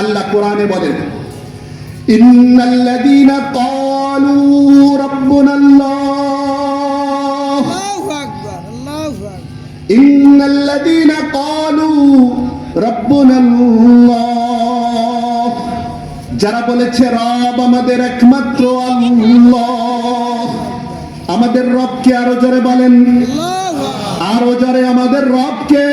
আল্লাহ কোরআনে বলেন, ইন্নাল্লাযীনা ক্বালু রাব্বুনাল্লাহ, আল্লাহু আকবার, আল্লাহু আকবার। ইন্নাল্লাযীনা ক্বালু রাব্বুনাল্লাহ, যারা বলেছে রব আমাদের একমাত্র আল্লাহ। আমাদের রবকে আরো জোরে বলেন, আল্লাহু আকবার। আরো জোরে আমাদের রবকে।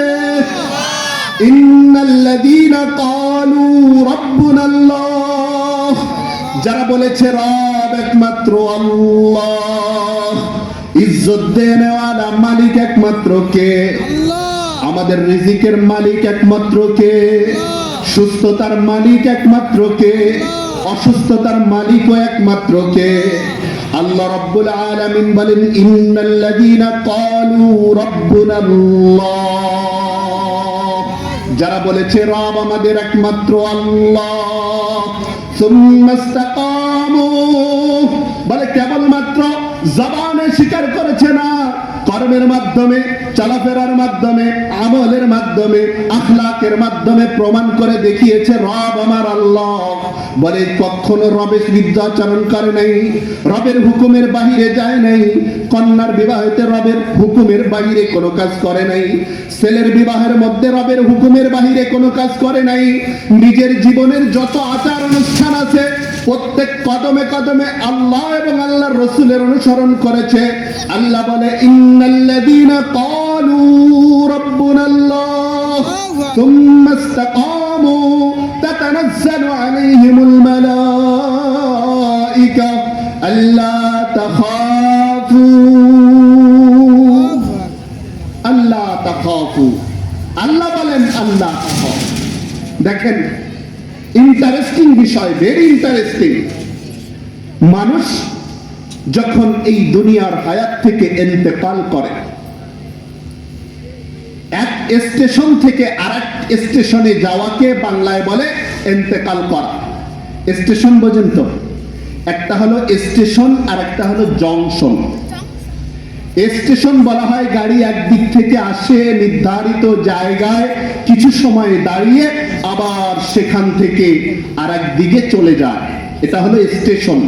ইন্নাল্লাযীনা ক্বালু রাব্বুনাল্লাহ, যারা বলেছে রব একমাত্র আল্লাহ। ইজ্জত দেনেওয়ালা মালিক একমাত্র কে? আল্লাহ। আমাদের রিজিকের মালিক একমাত্র কে? সুস্থতার মালিক একমাত্র কে? অসুস্থতার মালিকও একমাত্র কে? আল্লাহ রাব্বুল আলামিন বলেন, ইন্নাল্লাযীনা ক্বালু রাব্বুনাল্লাহ, যারা বলেছে রব আমাদের একমাত্র আল্লাহ। সুম্মা ইসতাকামু, বলে কেবলমাত্র জবানে স্বীকার করেছে না, কর্মের মাধ্যমে, চলাফেরার মাধ্যমে, আমলের মাধ্যমে, আখলাকের মাধ্যমে প্রমাণ করে দেখিয়েছে রব আমার আল্লাহ। বলে কখনো রবের বিরুদ্ধাচরণ করে নাই, রবের হুকুমের বাহিরে যায় নাই। কন্যার বিবাহেতে রবের হুকুমের বাহিরে কোনো কাজ করে নাই, ছেলের বিবাহের মধ্যে রবের হুকুমের বাহিরে কোনো কাজ করে নাই। নিজের জীবনের যত আচার অনুষ্ঠান আছে প্রত্যেক কদমে কদমে আল্লাহ এবং আল্লাহর রাসূলের অনুসরণ করেছে। আল্লাহ বলে, ইন্নাল্লাযীনা ক্বালু রাব্বুনাল্লাহ সুম্মা ইসতাকামু তাতানাজ্জালু আলাইহিমুল মালায়েকা আল্লা তাখাফু আল্লা তাখাফু। আল্লাহ বলেন আল্লাহ তাখাফু। দেখেন ইন্টারেস্টিং বিষয়, ভেরি ইন্টারেস্টিং। মানুষ যখন এই দুনিয়ার হায়াত থেকে ইন্তেকাল করে, এক স্টেশন থেকে আরেক স্টেশনে যাওয়াকে বাংলায় বলে ইন্তেকাল করা। স্টেশন বোঝেন তো? একটা হলো স্টেশন আর একটা হলো জংশন। স্টেশন বলা হয় গাড়ি একদিক থেকে আসে নির্ধারিত জায়গায় কিছু সময় দাঁড়িয়ে আবার সেখান থেকে আর এক দিকে চলে যায়, এটা হলো স্টেশন।